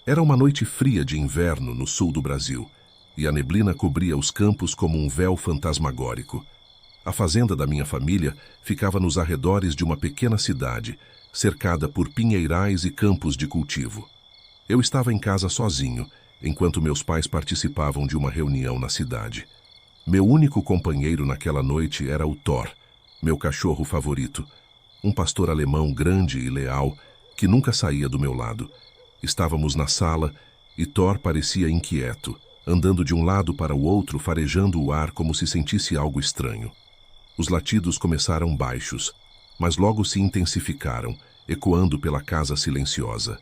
Era uma noite fria de inverno no sul do Brasil, e a neblina cobria os campos como um véu fantasmagórico. A fazenda da minha família ficava nos arredores de uma pequena cidade, cercada por pinheirais e campos de cultivo. Eu estava em casa sozinho, enquanto meus pais participavam de uma reunião na cidade. Meu único companheiro naquela noite era o Thor, meu cachorro favorito, um pastor alemão grande e leal que nunca saía do meu lado. Estávamos na sala e Thor parecia inquieto, andando de um lado para o outro, farejando o ar como se sentisse algo estranho. Os latidos começaram baixos, mas logo se intensificaram, ecoando pela casa silenciosa.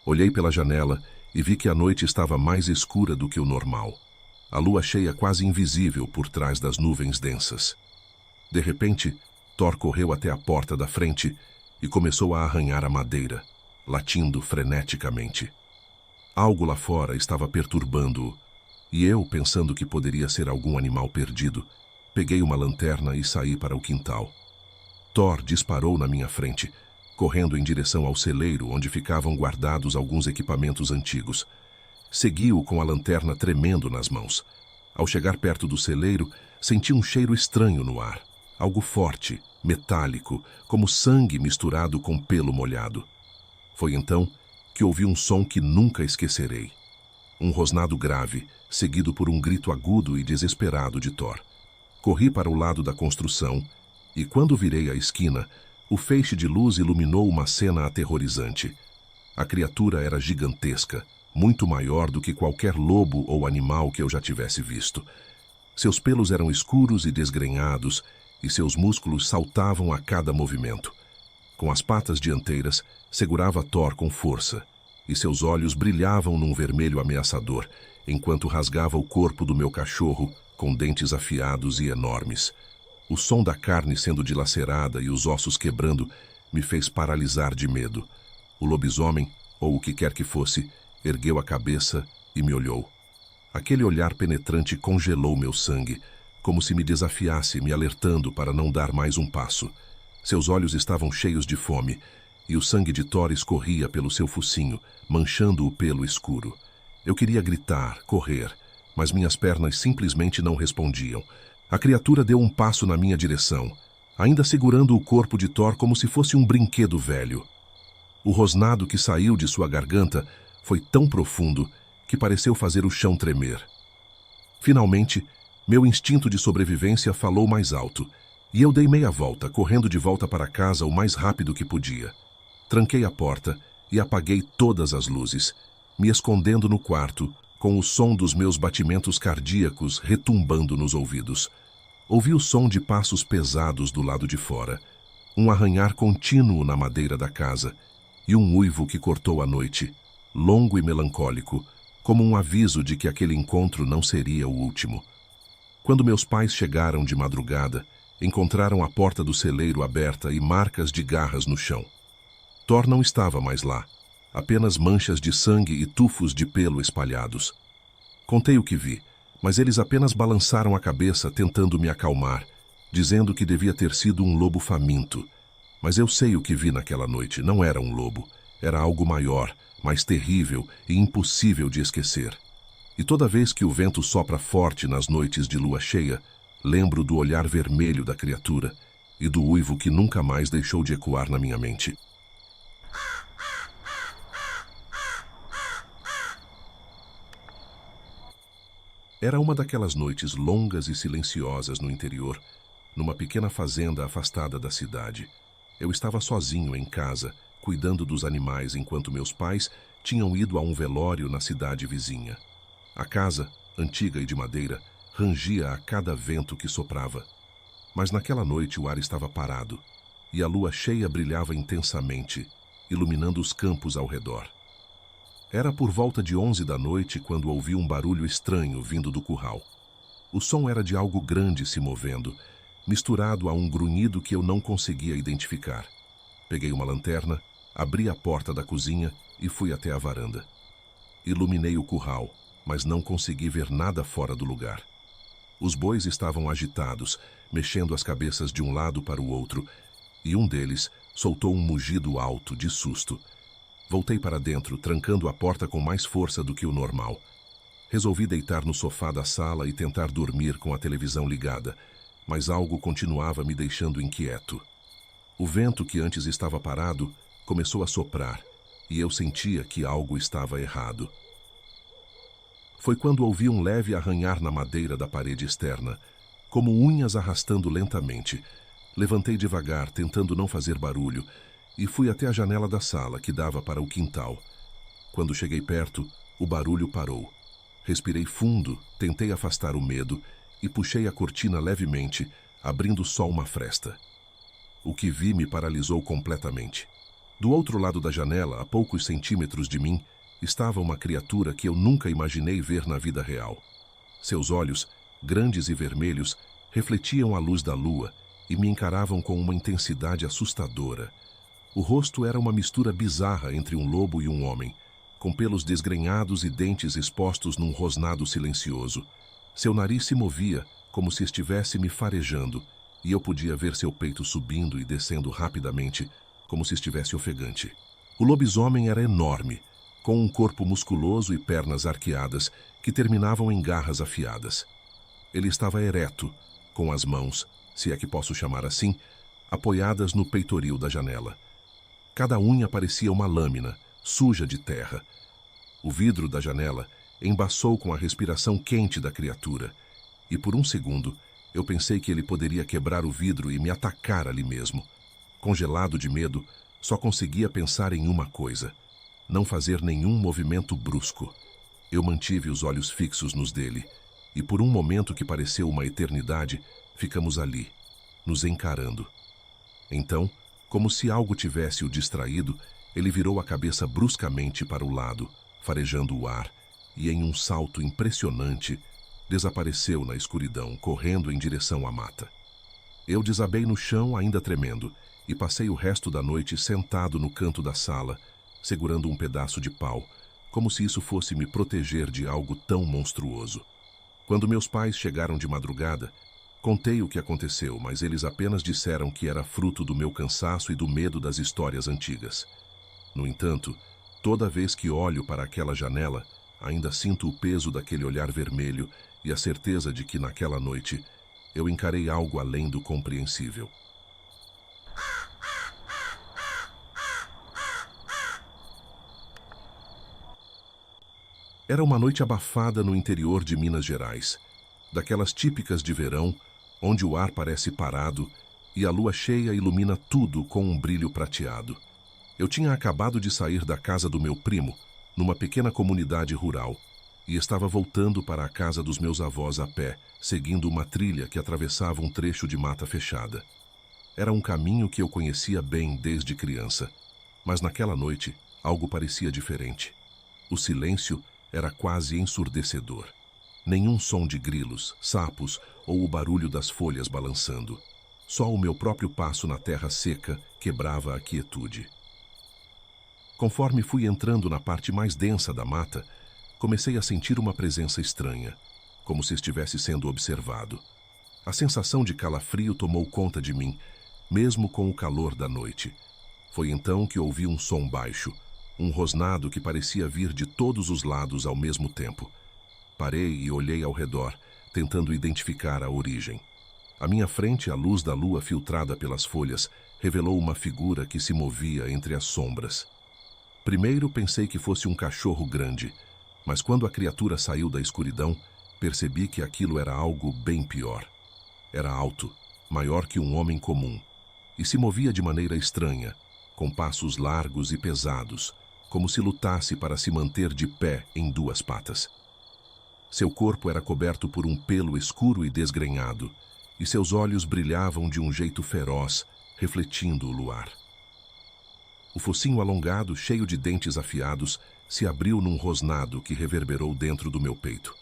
Olhei pela janela e vi que a noite estava mais escura do que o normal. A lua cheia quase invisível por trás das nuvens densas. De repente, Thor correu até a porta da frente e começou a arranhar a madeira, latindo freneticamente. Algo lá fora estava perturbando-o, e eu, pensando que poderia ser algum animal perdido, peguei uma lanterna e saí para o quintal. Thor disparou na minha frente, correndo em direção ao celeiro onde ficavam guardados alguns equipamentos antigos. Segui-o com a lanterna tremendo nas mãos. Ao chegar perto do celeiro, senti um cheiro estranho no ar. Algo forte, metálico, como sangue misturado com pelo molhado. Foi então que ouvi um som que nunca esquecerei. Um rosnado grave, seguido por um grito agudo e desesperado de Thor. Corri para o lado da construção e, quando virei a esquina, o feixe de luz iluminou uma cena aterrorizante. A criatura era gigantesca, muito maior do que qualquer lobo ou animal que eu já tivesse visto. Seus pelos eram escuros e desgrenhados, e seus músculos saltavam a cada movimento. Com as patas dianteiras, segurava Thor com força, e seus olhos brilhavam num vermelho ameaçador, enquanto rasgava o corpo do meu cachorro com dentes afiados e enormes. O som da carne sendo dilacerada e os ossos quebrando me fez paralisar de medo. O lobisomem, ou o que quer que fosse, ergueu a cabeça e me olhou. Aquele olhar penetrante congelou meu sangue, como se me desafiasse, me alertando para não dar mais um passo. Seus olhos estavam cheios de fome, e o sangue de Thor escorria pelo seu focinho, manchando o pelo escuro. Eu queria gritar, correr, mas minhas pernas simplesmente não respondiam. A criatura deu um passo na minha direção, ainda segurando o corpo de Thor como se fosse um brinquedo velho. O rosnado que saiu de sua garganta foi tão profundo que pareceu fazer o chão tremer. Finalmente, meu instinto de sobrevivência falou mais alto, e eu dei meia volta, correndo de volta para casa o mais rápido que podia. Tranquei a porta e apaguei todas as luzes, me escondendo no quarto, com o som dos meus batimentos cardíacos retumbando nos ouvidos. Ouvi o som de passos pesados do lado de fora, um arranhar contínuo na madeira da casa e um uivo que cortou a noite, longo e melancólico, como um aviso de que aquele encontro não seria o último. Quando meus pais chegaram de madrugada, encontraram a porta do celeiro aberta e marcas de garras no chão. Thor não estava mais lá, apenas manchas de sangue e tufos de pelo espalhados. Contei o que vi, mas eles apenas balançaram a cabeça tentando me acalmar, dizendo que devia ter sido um lobo faminto. Mas eu sei o que vi naquela noite, não era um lobo, era algo maior, mais terrível e impossível de esquecer. E toda vez que o vento sopra forte nas noites de lua cheia, lembro do olhar vermelho da criatura e do uivo que nunca mais deixou de ecoar na minha mente. Era uma daquelas noites longas e silenciosas no interior, numa pequena fazenda afastada da cidade. Eu estava sozinho em casa, cuidando dos animais enquanto meus pais tinham ido a um velório na cidade vizinha. A casa, antiga e de madeira, rangia a cada vento que soprava. Mas naquela noite o ar estava parado, e a lua cheia brilhava intensamente, iluminando os campos ao redor. Era por volta de 11 da noite quando ouvi um barulho estranho vindo do curral. O som era de algo grande se movendo, misturado a um grunhido que eu não conseguia identificar. Peguei uma lanterna, abri a porta da cozinha e fui até a varanda. Iluminei o curral, mas não consegui ver nada fora do lugar. Os bois estavam agitados, mexendo as cabeças de um lado para o outro, e um deles soltou um mugido alto de susto. Voltei para dentro, trancando a porta com mais força do que o normal. Resolvi deitar no sofá da sala e tentar dormir com a televisão ligada, mas algo continuava me deixando inquieto. O vento, que antes estava parado, começou a soprar, e eu sentia que algo estava errado. Foi quando ouvi um leve arranhar na madeira da parede externa, como unhas arrastando lentamente. Levantei devagar, tentando não fazer barulho, e fui até a janela da sala, que dava para o quintal. Quando cheguei perto, o barulho parou. Respirei fundo, tentei afastar o medo e puxei a cortina levemente, abrindo só uma fresta. O que vi me paralisou completamente. Do outro lado da janela, a poucos centímetros de mim, estava uma criatura que eu nunca imaginei ver na vida real. Seus olhos, grandes e vermelhos, refletiam a luz da lua e me encaravam com uma intensidade assustadora. O rosto era uma mistura bizarra entre um lobo e um homem, com pelos desgrenhados e dentes expostos num rosnado silencioso. Seu nariz se movia, como se estivesse me farejando, e eu podia ver seu peito subindo e descendo rapidamente, como se estivesse ofegante. O lobisomem era enorme, com um corpo musculoso e pernas arqueadas que terminavam em garras afiadas. Ele estava ereto, com as mãos, se é que posso chamar assim, apoiadas no peitoril da janela. Cada unha parecia uma lâmina, suja de terra. O vidro da janela embaçou com a respiração quente da criatura, e por um segundo eu pensei que ele poderia quebrar o vidro e me atacar ali mesmo. Congelado de medo, só conseguia pensar em uma coisa: não fazer nenhum movimento brusco. Eu mantive os olhos fixos nos dele, e por um momento que pareceu uma eternidade, ficamos ali, nos encarando. Então, como se algo tivesse o distraído, ele virou a cabeça bruscamente para o lado, farejando o ar, e em um salto impressionante, desapareceu na escuridão, correndo em direção à mata. Eu desabei no chão, ainda tremendo, e passei o resto da noite sentado no canto da sala, segurando um pedaço de pau, como se isso fosse me proteger de algo tão monstruoso. Quando meus pais chegaram de madrugada, contei o que aconteceu, mas eles apenas disseram que era fruto do meu cansaço e do medo das histórias antigas. No entanto, toda vez que olho para aquela janela, ainda sinto o peso daquele olhar vermelho e a certeza de que naquela noite eu encarei algo além do compreensível. Era uma noite abafada no interior de Minas Gerais, daquelas típicas de verão, onde o ar parece parado e a lua cheia ilumina tudo com um brilho prateado. Eu tinha acabado de sair da casa do meu primo, numa pequena comunidade rural, e estava voltando para a casa dos meus avós a pé, seguindo uma trilha que atravessava um trecho de mata fechada. Era um caminho que eu conhecia bem desde criança, mas naquela noite algo parecia diferente. O silêncio era quase ensurdecedor. Nenhum som de grilos, sapos ou o barulho das folhas balançando. Só o meu próprio passo na terra seca quebrava a quietude. Conforme fui entrando na parte mais densa da mata, comecei a sentir uma presença estranha, como se estivesse sendo observado. A sensação de calafrio tomou conta de mim, mesmo com o calor da noite. Foi então que ouvi um som baixo, um rosnado que parecia vir de todos os lados ao mesmo tempo. Parei e olhei ao redor, tentando identificar a origem. À minha frente, a luz da lua filtrada pelas folhas revelou uma figura que se movia entre as sombras. Primeiro pensei que fosse um cachorro grande, mas quando a criatura saiu da escuridão, percebi que aquilo era algo bem pior. Era alto, maior que um homem comum, e se movia de maneira estranha, com passos largos e pesados, como se lutasse para se manter de pé em duas patas. Seu corpo era coberto por um pelo escuro e desgrenhado, e seus olhos brilhavam de um jeito feroz, refletindo o luar. O focinho alongado, cheio de dentes afiados, se abriu num rosnado que reverberou dentro do meu peito.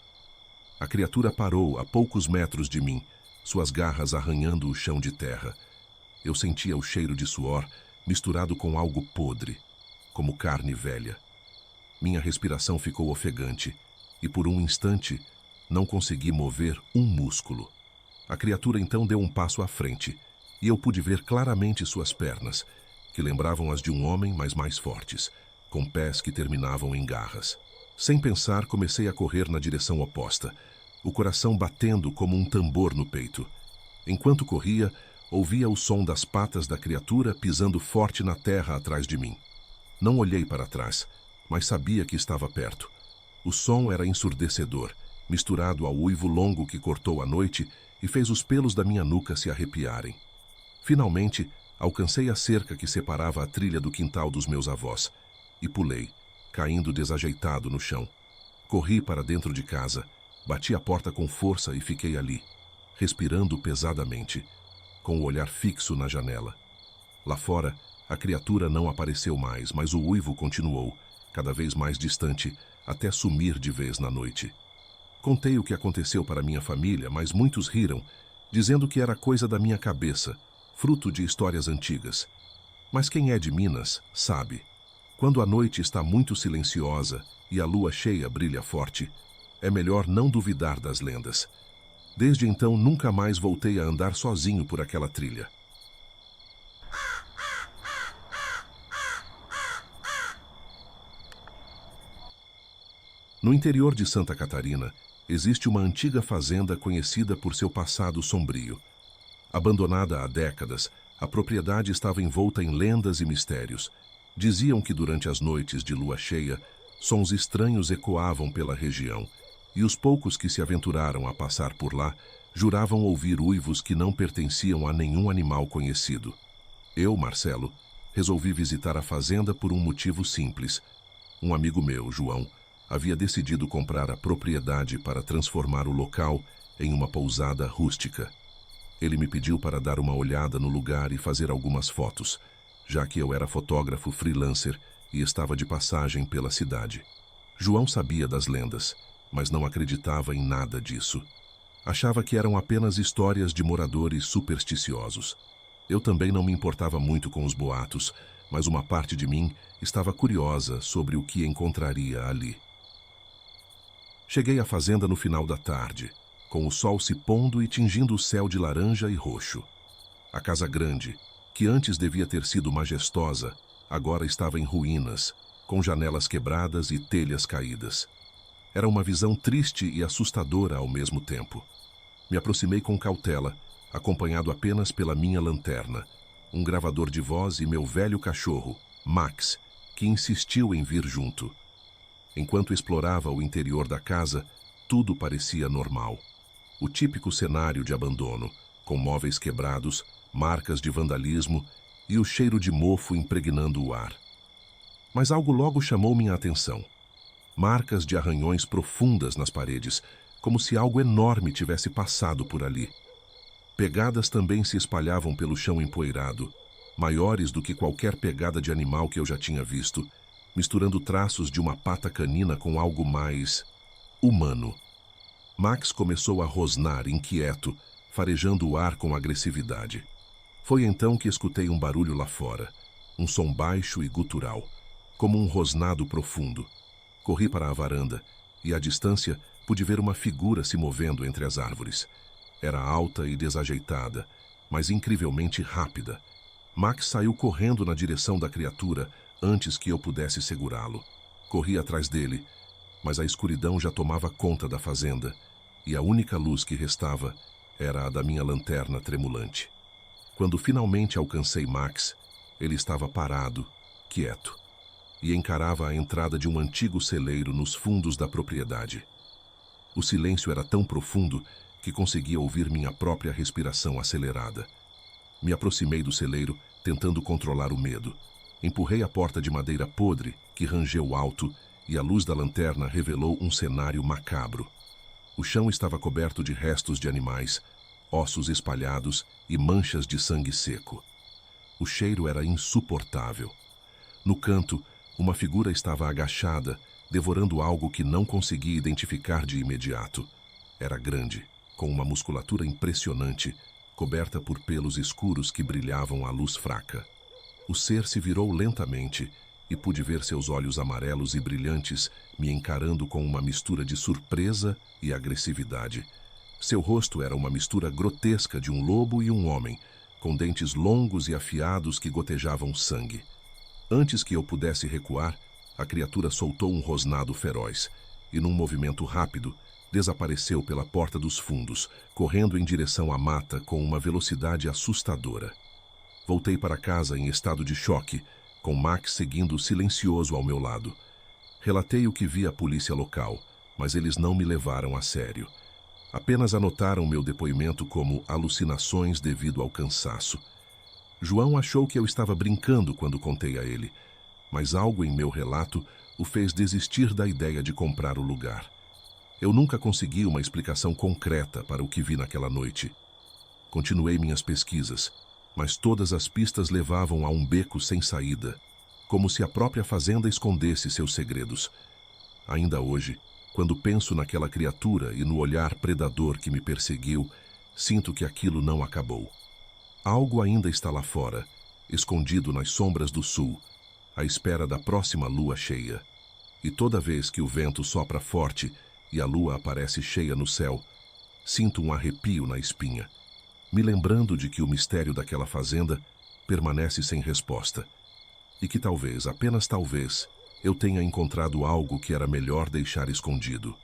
A criatura parou a poucos metros de mim, suas garras arranhando o chão de terra. Eu sentia o cheiro de suor misturado com algo podre, como carne velha. Minha respiração ficou ofegante e por um instante não consegui mover um músculo. A criatura então deu um passo à frente e eu pude ver claramente suas pernas, que lembravam as de um homem, mas mais fortes, com pés que terminavam em garras. Sem pensar, comecei a correr na direção oposta, o coração batendo como um tambor no peito. Enquanto corria, ouvia o som das patas da criatura pisando forte na terra atrás de mim. Não olhei para trás, mas sabia que estava perto. O som era ensurdecedor, misturado ao uivo longo que cortou a noite e fez os pelos da minha nuca se arrepiarem. Finalmente, alcancei a cerca que separava a trilha do quintal dos meus avós e pulei, caindo desajeitado no chão. Corri para dentro de casa, bati a porta com força e fiquei ali, respirando pesadamente, com o olhar fixo na janela. Lá fora, a criatura não apareceu mais, mas o uivo continuou, cada vez mais distante, até sumir de vez na noite. Contei o que aconteceu para minha família, mas muitos riram, dizendo que era coisa da minha cabeça, fruto de histórias antigas. Mas quem é de Minas sabe. Quando a noite está muito silenciosa e a lua cheia brilha forte, é melhor não duvidar das lendas. Desde então, nunca mais voltei a andar sozinho por aquela trilha. No interior de Santa Catarina, existe uma antiga fazenda conhecida por seu passado sombrio. Abandonada há décadas, a propriedade estava envolta em lendas e mistérios. Diziam que durante as noites de lua cheia, sons estranhos ecoavam pela região, e os poucos que se aventuraram a passar por lá juravam ouvir uivos que não pertenciam a nenhum animal conhecido. Eu, Marcelo, resolvi visitar a fazenda por um motivo simples. Um amigo meu, João, havia decidido comprar a propriedade para transformar o local em uma pousada rústica. Ele me pediu para dar uma olhada no lugar e fazer algumas fotos, já que eu era fotógrafo freelancer e estava de passagem pela cidade. João sabia das lendas, mas não acreditava em nada disso. Achava que eram apenas histórias de moradores supersticiosos. Eu também não me importava muito com os boatos, mas uma parte de mim estava curiosa sobre o que encontraria ali. Cheguei à fazenda no final da tarde, com o sol se pondo e tingindo o céu de laranja e roxo. A casa grande, que antes devia ter sido majestosa, agora estava em ruínas, com janelas quebradas e telhas caídas. Era uma visão triste e assustadora ao mesmo tempo. Me aproximei com cautela, acompanhado apenas pela minha lanterna, um gravador de voz e meu velho cachorro, Max, que insistiu em vir junto. Enquanto explorava o interior da casa, tudo parecia normal. O típico cenário de abandono, com móveis quebrados, marcas de vandalismo e o cheiro de mofo impregnando o ar. Mas algo logo chamou minha atenção. Marcas de arranhões profundas nas paredes, como se algo enorme tivesse passado por ali. Pegadas também se espalhavam pelo chão empoeirado, maiores do que qualquer pegada de animal que eu já tinha visto, misturando traços de uma pata canina com algo mais humano. Max começou a rosnar, inquieto, farejando o ar com agressividade. Foi então que escutei um barulho lá fora, um som baixo e gutural, como um rosnado profundo. Corri para a varanda e, à distância, pude ver uma figura se movendo entre as árvores. Era alta e desajeitada, mas incrivelmente rápida. Max saiu correndo na direção da criatura antes que eu pudesse segurá-lo. Corri atrás dele, mas a escuridão já tomava conta da fazenda, e a única luz que restava era a da minha lanterna tremulante. Quando finalmente alcancei Max, ele estava parado, quieto, e encarava a entrada de um antigo celeiro nos fundos da propriedade. O silêncio era tão profundo que conseguia ouvir minha própria respiração acelerada. Me aproximei do celeiro, tentando controlar o medo. Empurrei a porta de madeira podre, que rangeu alto, e a luz da lanterna revelou um cenário macabro. O chão estava coberto de restos de animais, ossos espalhados e manchas de sangue seco. O cheiro era insuportável. No canto, uma figura estava agachada, devorando algo que não conseguia identificar de imediato. Era grande, com uma musculatura impressionante, coberta por pelos escuros que brilhavam à luz fraca. O ser se virou lentamente e pude ver seus olhos amarelos e brilhantes me encarando com uma mistura de surpresa e agressividade. Seu rosto era uma mistura grotesca de um lobo e um homem, com dentes longos e afiados que gotejavam sangue. Antes que eu pudesse recuar, a criatura soltou um rosnado feroz e, num movimento rápido, desapareceu pela porta dos fundos, correndo em direção à mata com uma velocidade assustadora. Voltei para casa em estado de choque, com Max seguindo silencioso ao meu lado. Relatei o que vi à polícia local, mas eles não me levaram a sério. Apenas anotaram meu depoimento como alucinações devido ao cansaço. João achou que eu estava brincando quando contei a ele, mas algo em meu relato o fez desistir da ideia de comprar o lugar. Eu nunca consegui uma explicação concreta para o que vi naquela noite. Continuei minhas pesquisas, mas todas as pistas levavam a um beco sem saída, como se a própria fazenda escondesse seus segredos. Ainda hoje, quando penso naquela criatura e no olhar predador que me perseguiu, sinto que aquilo não acabou. Algo ainda está lá fora, escondido nas sombras do sul, à espera da próxima lua cheia. E toda vez que o vento sopra forte e a lua aparece cheia no céu, sinto um arrepio na espinha, me lembrando de que o mistério daquela fazenda permanece sem resposta, e que talvez, apenas talvez, eu tenha encontrado algo que era melhor deixar escondido.